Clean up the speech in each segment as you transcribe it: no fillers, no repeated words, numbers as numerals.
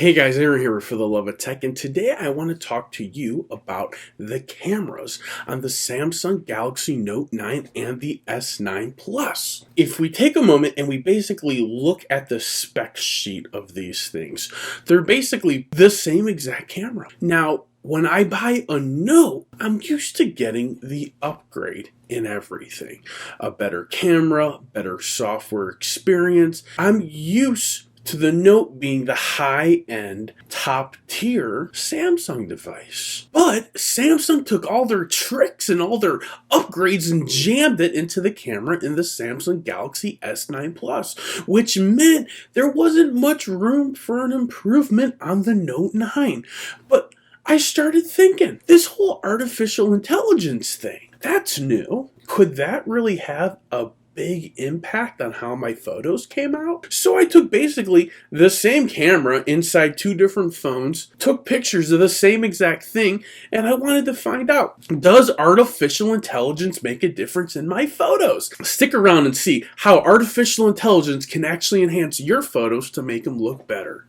Hey guys, Aaron here For the Love of Tech, and today I want to talk to you about the cameras on the Samsung Galaxy Note 9 and the S9 Plus. If we take a moment and we basically look at the spec sheet of these things, they're basically the same exact camera. Now, when I buy a Note, I'm used to getting the upgrade in everything. A better camera, better software experience. I'm used to the Note being the high-end, top-tier Samsung device. But Samsung took all their tricks and all their upgrades and jammed it into the camera in the Samsung Galaxy S9 Plus, which meant there wasn't much room for an improvement on the Note 9. But I started thinking, this whole artificial intelligence thing, that's new. Could that really have a big impact on how my photos came out? So I took basically the same camera inside two different phones, took pictures of the same exact thing, and I wanted to find out, does artificial intelligence make a difference in my photos? Stick around and see how artificial intelligence can actually enhance your photos to make them look better.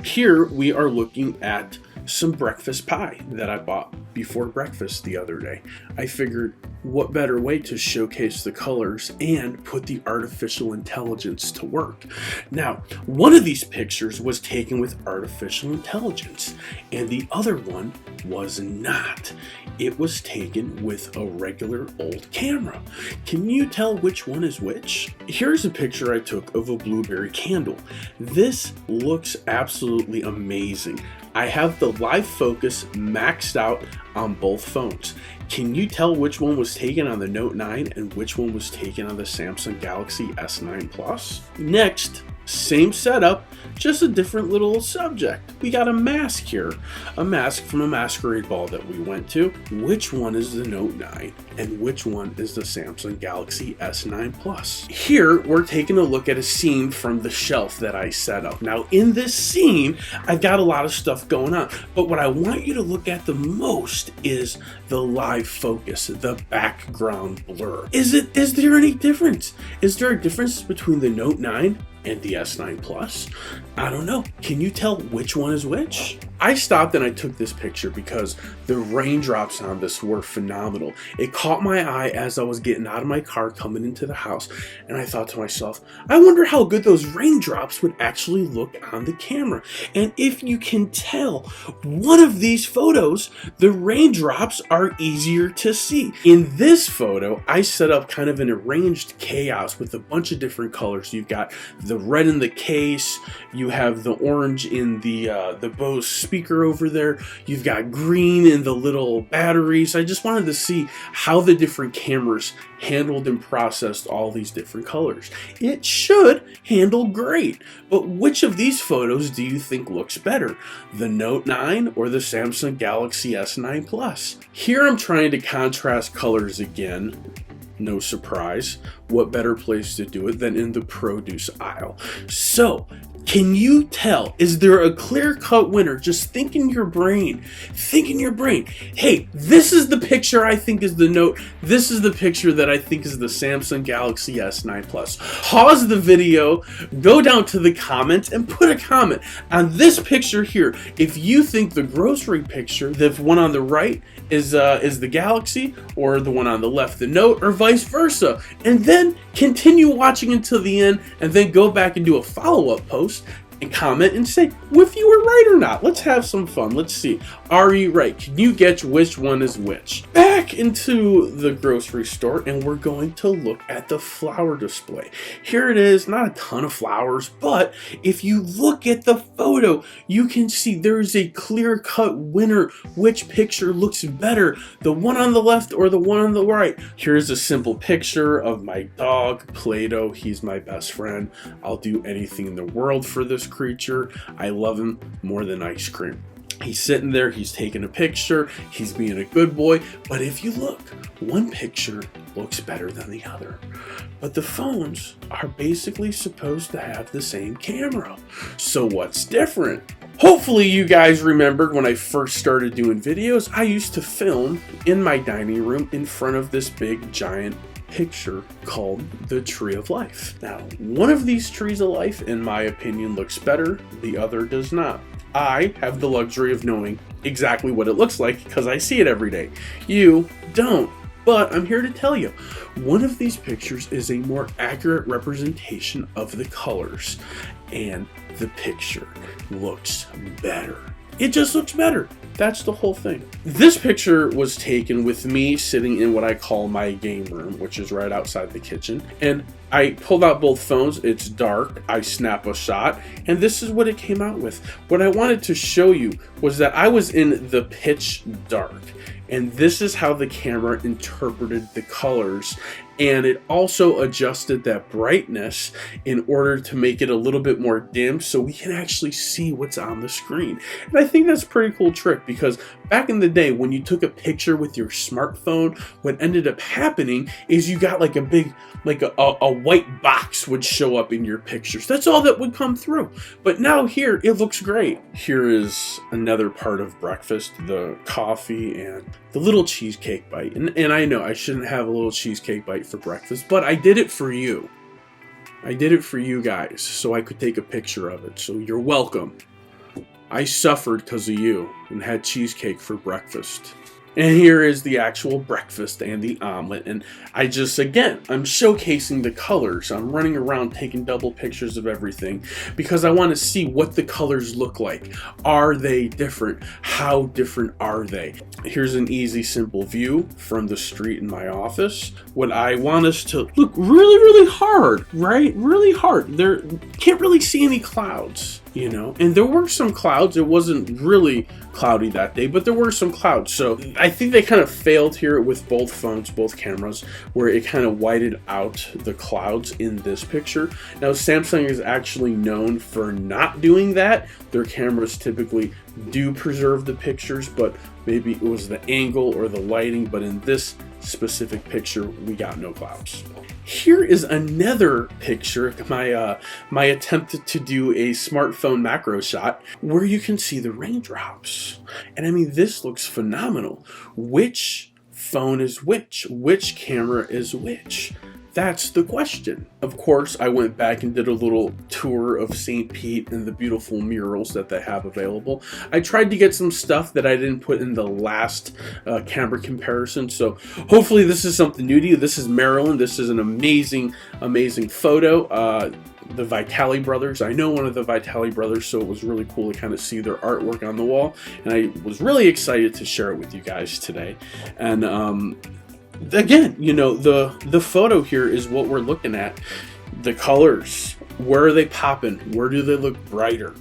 Here we are looking at some breakfast pie that I bought before breakfast the other day. I figured, what better way to showcase the colors and put the artificial intelligence to work? Now, one of these pictures was taken with artificial intelligence, and the other one was not. It was taken with a regular old camera. Can you tell which one is which? Here's a picture I took of a blueberry candle. This looks absolutely amazing. I have the live focus maxed out on both phones. Can you tell which one was taken on the Note 9 and which one was taken on the Samsung Galaxy S9 Plus? Next, same setup, just a different little subject. We got a mask here, a mask from a masquerade ball that we went to. Which one is the Note 9 and which one is the Samsung Galaxy S9 Plus? Here, we're taking a look at a scene from the shelf that I set up. Now, in this scene, I've got a lot of stuff going on, but what I want you to look at the most is the live focus, the background blur. Is there any difference? Is there a difference between the Note 9 and the S9 Plus? I don't know. Can you tell which one is which? I stopped and I took this picture because the raindrops on this were phenomenal. It caught my eye as I was getting out of my car coming into the house, and I thought to myself, I wonder how good those raindrops would actually look on the camera. And if you can tell, one of these photos, the raindrops are easier to see. In this photo, I set up kind of an arranged chaos with a bunch of different colors. You've got the red in the case, you have the orange in the Bose speaker over there, you've got green in the little batteries. I just wanted to see how the different cameras handled and processed all these different colors. It should handle great, but which of these photos do you think looks better? The Note 9 or the Samsung Galaxy S9 Plus? Here I'm trying to contrast colors again. No surprise. What better place to do it than in the produce aisle? So, can you tell? Is there a clear-cut winner? Just think in your brain. Think in your brain. Hey, this is the picture I think is the Note. This is the picture that I think is the Samsung Galaxy S9 Plus. Pause the video, go down to the comments, and put a comment on this picture here. If you think the grocery picture, the one on the right, is the Galaxy, or the one on the left, the Note, or vice versa. And then continue watching until the end, and then go back and do a follow-up post and comment and say if you were right or not. Let's have some fun. Let's see. Are you right? Can you guess which one is which? Back into the grocery store, and we're going to look at the flower display. Here it is. Not a ton of flowers, but if you look at the photo, you can see there's a clear-cut winner. Which picture looks better? The one on the left or the one on the right? Here's a simple picture of my dog, Play-Doh. He's my best friend. I'll do anything in the world for this creature. I love him more than ice cream. He's sitting there, he's taking a picture, he's being a good boy, but if you look, one picture looks better than the other. But the phones are basically supposed to have the same camera. So what's different? Hopefully you guys remembered when I first started doing videos, I used to film in my dining room in front of this big giant picture called the Tree of Life. Now, one of these trees of life, in my opinion, looks better, the other does not. I have the luxury of knowing exactly what it looks like because I see it every day. You don't. But I'm here to tell you, one of these pictures is a more accurate representation of the colors, and the picture looks better. It just looks better. That's the whole thing. This picture was taken with me sitting in what I call my game room, which is right outside the kitchen. And I pulled out both phones. It's dark. I snap a shot, and this is what it came out with. What I wanted to show you was that I was in the pitch dark, and this is how the camera interpreted the colors. And it also adjusted that brightness in order to make it a little bit more dim so we can actually see what's on the screen. And I think that's a pretty cool trick, because back in the day when you took a picture with your smartphone, what ended up happening is you got like a big, like a white box would show up in your pictures. That's all that would come through. But now here, it looks great. Here is another part of breakfast, the coffee and the little cheesecake bite. And I know I shouldn't have a little cheesecake bite for breakfast, but I did it for you. I did it for you guys so I could take a picture of it. So you're welcome. I suffered because of you and had cheesecake for breakfast. And here is the actual breakfast and the omelet. And I just, again, I'm showcasing the colors. I'm running around taking double pictures of everything because I want to see what the colors look like. Are they different? How different are they? Here's an easy, simple view from the street in my office. What I want us to look really, really hard, right? Really hard. There can't really see any clouds, you know, and there were some clouds. It wasn't really cloudy that day, but there were some clouds. So I think they kind of failed here with both phones, both cameras, where it kind of whited out the clouds in this picture. Now, Samsung is actually known for not doing that. Their cameras typically do preserve the pictures, but maybe it was the angle or the lighting. But in this specific picture, we got no clouds. Here is another picture, my attempt to do a smartphone macro shot where you can see the raindrops. And I mean, this looks phenomenal. Which phone is which? Which camera is which? That's the question. Of course, I went back and did a little tour of St. Pete and the beautiful murals that they have available. I tried to get some stuff that I didn't put in the last camera comparison, so hopefully this is something new to you. This is Maryland. This is an amazing, amazing photo. The Vitale brothers. I know one of the Vitale brothers, so it was really cool to kind of see their artwork on the wall, and I was really excited to share it with you guys today. And again, you know, the photo here is what we're looking at. The colors, where are they popping? Where do they look brighter?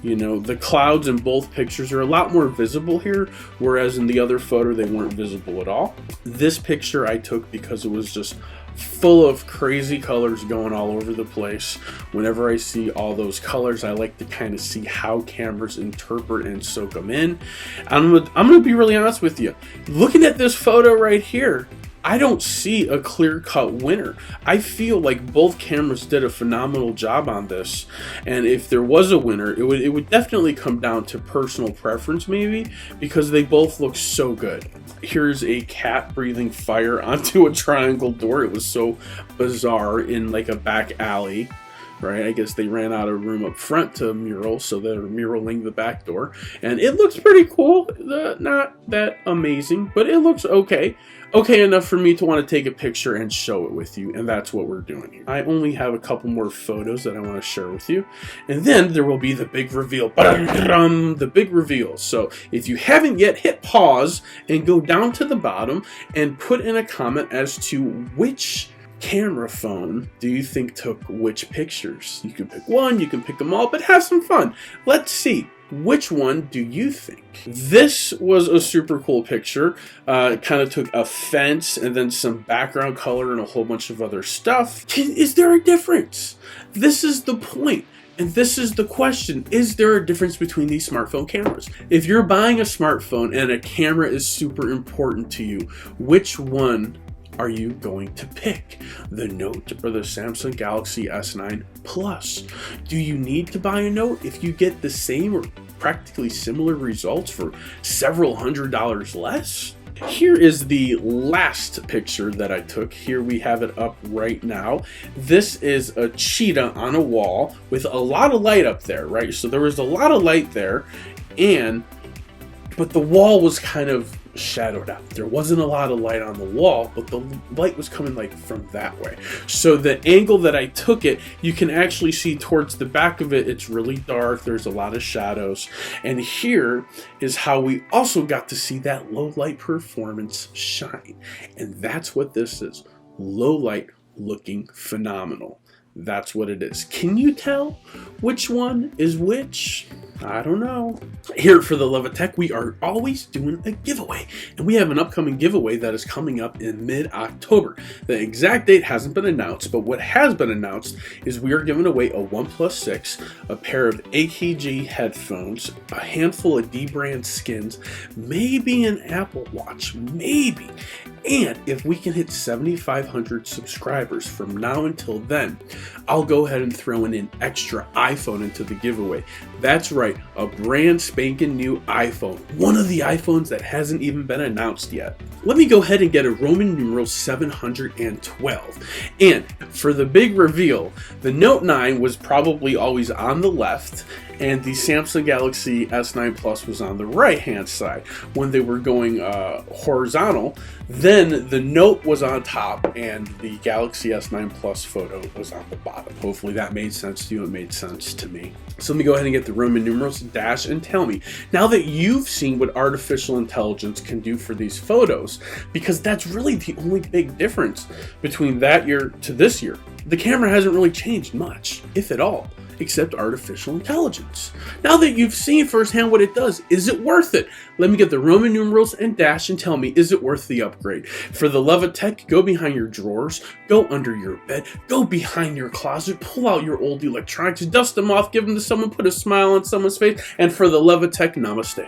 You know, the clouds in both pictures are a lot more visible here, whereas in the other photo they weren't visible at all. This picture I took because it was just full of crazy colors going all over the place. Whenever I see all those colors, I like to kind of see how cameras interpret and soak them in. I'm gonna be really honest with you. Looking at this photo right here, I don't see a clear-cut winner. I feel like both cameras did a phenomenal job on this, and if there was a winner, it would definitely come down to personal preference maybe, because they both look so good. Here's a cat breathing fire onto a triangle door. It was so bizarre in like a back alley. Right, I guess they ran out of room up front to mural, so they're muraling the back door, and it looks pretty cool. Not that amazing, but it looks okay. Okay enough for me to want to take a picture and show it with you, and that's what we're doing here. I only have a couple more photos that I want to share with you, and then there will be the big reveal. The big reveal. So if you haven't yet, hit pause and go down to the bottom and put in a comment as to which camera phone do you think took which pictures. You can pick one, you can pick them all, but have some fun. Let's see. Which one do you think? This was a super cool picture. It kind of took a fence and then some background color and a whole bunch of other stuff. Is there a difference? This is the point. And this is the question. Is there a difference between these smartphone cameras? If you're buying a smartphone and a camera is super important to you, which one are you going to pick? The Note or the Samsung Galaxy S9 Plus? Do you need to buy a Note if you get the same or practically similar results for several $100s less? Here is the last picture that I took. Here we have it up right now. This is a cheetah on a wall with a lot of light up there, right? So there was a lot of light there, but the wall was kind of shadowed out. There wasn't a lot of light on the wall, but the light was coming like from that way. So the angle that I took it, you can actually see towards the back of it, it's really dark. There's a lot of shadows. And here is how we also got to see that low light performance shine. And that's what this is. Low light looking phenomenal. That's what it is. Can you tell which one is which? I don't know. Here for the Love of Tech, we are always doing a giveaway, and we have an upcoming giveaway that is coming up in mid-October. The exact date hasn't been announced, but what has been announced is we are giving away a OnePlus 6, a pair of AKG headphones, a handful of D-brand skins, maybe an Apple Watch, maybe. And if we can hit 7,500 subscribers from now until then, I'll go ahead and throw in an extra iPhone into the giveaway. That's right, a brand spanking new iPhone. One of the iPhones that hasn't even been announced yet. Let me go ahead and get a Roman numeral 712. And for the big reveal, the Note 9 was probably always on the left, and the Samsung Galaxy S9 Plus was on the right hand side. When they were going horizontal, then the Note was on top and the Galaxy S9 Plus photo was on the bottom. Hopefully that made sense to you. It made sense to me. So let me go ahead and get the Roman numerals, dash, and tell me, now that you've seen what artificial intelligence can do for these photos, because that's really the only big difference between that year to this year. The camera hasn't really changed much, if at all, except artificial intelligence. Now that you've seen firsthand what it does, is it worth it? Let me get the Roman numerals and dash and tell me, is it worth the upgrade? For the Love of Tech, go behind your drawers, go under your bed, go behind your closet, pull out your old electronics, dust them off, give them to someone, put a smile on someone's face, and for the Love of Tech, namaste.